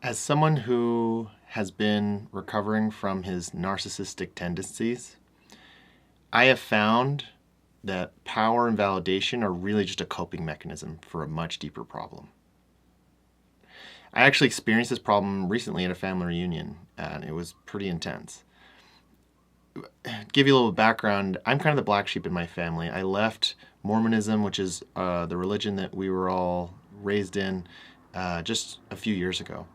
As someone who has been recovering from his narcissistic tendencies, I have found that power and validation are really just a coping mechanism for a much deeper problem. I actually experienced this problem recently at a family reunion, and it was pretty intense. Give you a little background, I'm kind of the black sheep in my family. I left Mormonism, which is the religion that we were all raised in, just a few years ago.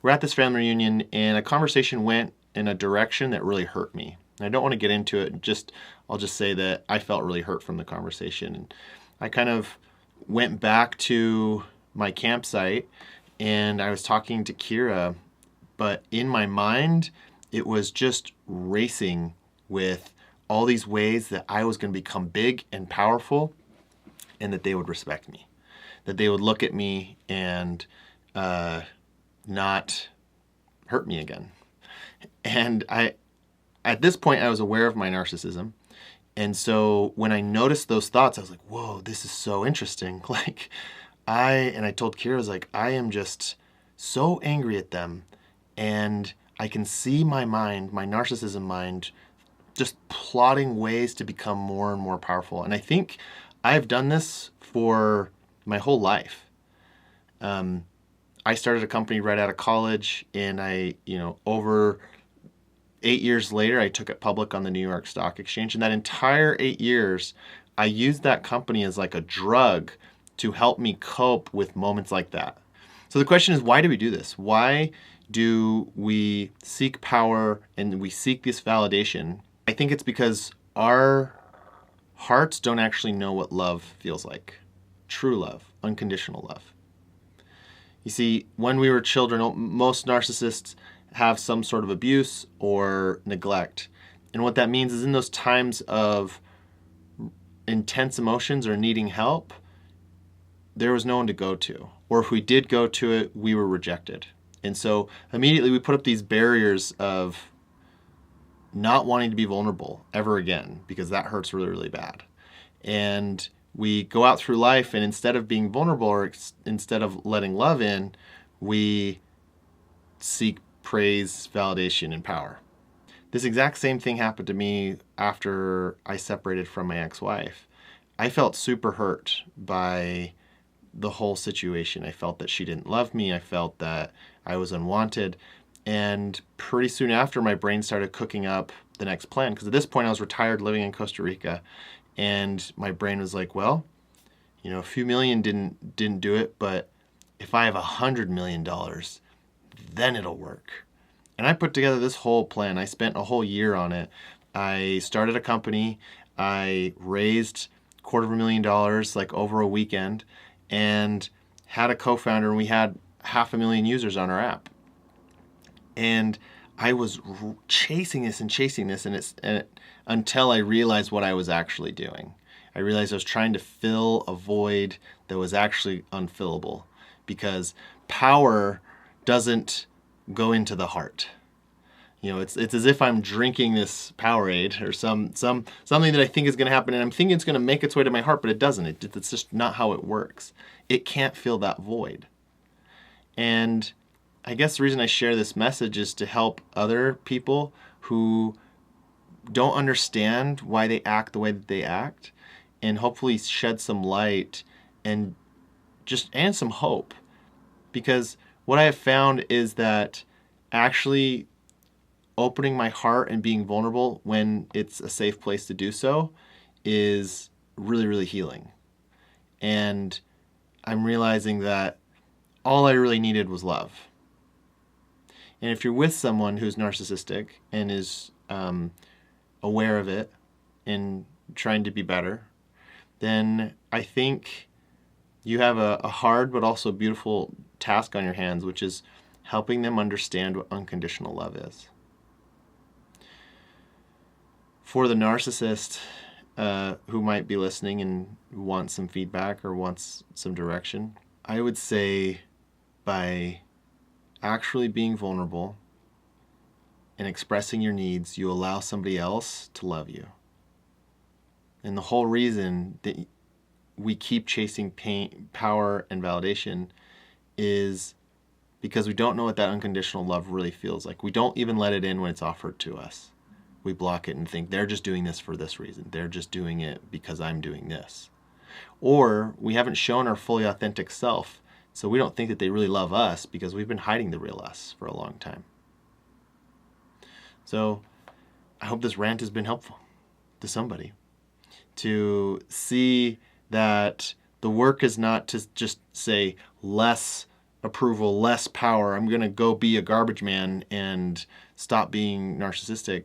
We're at this family reunion, and a conversation went in a direction that really hurt me. And I don't want to get into it. I'll just say that I felt really hurt from the conversation. And I kind of went back to my campsite, and I was talking to Kira, but in my mind, it was just racing with all these ways that I was going to become big and powerful, and that they would respect me, that they would look at me and not hurt me again. And at this point, I was aware of my narcissism. And so when I noticed those thoughts, I was like, whoa, this is so interesting. I told Kira, I was like, I am just so angry at them. And I can see my mind, my narcissism mind, just plotting ways to become more and more powerful. And I think I've done this for my whole life. I started a company right out of college, and over 8 years later, I took it public on the New York Stock Exchange. And that entire 8 years, I used that company as like a drug to help me cope with moments like that. So the question is, why do we do this? Why do we seek power and we seek this validation? I think it's because our hearts don't actually know what love feels like. True love, unconditional love. You see, when we were children, most narcissists have some sort of abuse or neglect. And what that means is in those times of intense emotions or needing help, there was no one to go to. Or if we did go to it, we were rejected. And so immediately we put up these barriers of not wanting to be vulnerable ever again, because that hurts really, really bad. And we go out through life, and instead of being vulnerable or instead of letting love in, we seek praise, validation, and power. This exact same thing happened to me after I separated from my ex-wife. I felt super hurt by the whole situation. I felt that she didn't love me. I felt that I was unwanted. And pretty soon after, my brain started cooking up the next plan, because at this point I was retired living in Costa Rica. And my brain was like, well, a few million didn't do it, but if I have $100 million, then it'll work. And I put together this whole plan. I spent a whole year on it. I started a company. I raised $250,000 like over a weekend, and had a co-founder, and we had 500,000 users on our app. And I was chasing this, and until I realized what I was actually doing. I realized I was trying to fill a void that was actually unfillable, because power doesn't go into the heart. It's as if I'm drinking this Powerade or something that I think is going to happen, and I'm thinking it's going to make its way to my heart, but it doesn't. It's just not how it works. It can't fill that void. And I guess the reason I share this message is to help other people who don't understand why they act the way that they act, and hopefully shed some light and some hope. Because what I have found is that actually opening my heart and being vulnerable when it's a safe place to do so is really, really healing. And I'm realizing that all I really needed was love. And if you're with someone who's narcissistic and is aware of it and trying to be better, then I think you have a hard but also beautiful task on your hands, which is helping them understand what unconditional love is. For the narcissist who might be listening and wants some feedback or wants some direction, I would say by actually being vulnerable and expressing your needs, you allow somebody else to love you. And the whole reason that we keep chasing pain, power, and validation is because we don't know what that unconditional love really feels like. We don't even let it in when it's offered to us. We block it and think they're just doing this for this reason. They're just doing it because I'm doing this. Or we haven't shown our fully authentic self, so we don't think that they really love us because we've been hiding the real us for a long time. So I hope this rant has been helpful to somebody to see that the work is not to just say less approval, less power. I'm going to go be a garbage man and stop being narcissistic.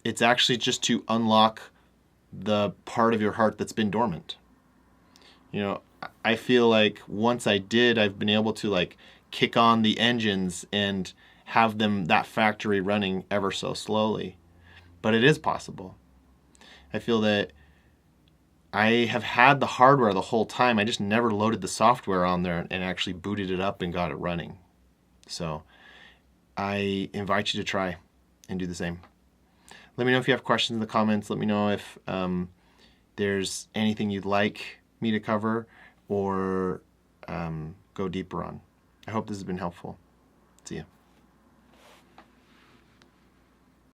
It's actually just to unlock the part of your heart that's been dormant. You know, I feel like once I did, I've been able to like kick on the engines and have them, that factory running ever so slowly. But it is possible. I feel that I have had the hardware the whole time. I just never loaded the software on there and actually booted it up and got it running. So I invite you to try and do the same. Let me know if you have questions in the comments. Let me know if there's anything you'd like me to cover or go deeper on. I hope this has been helpful. See ya.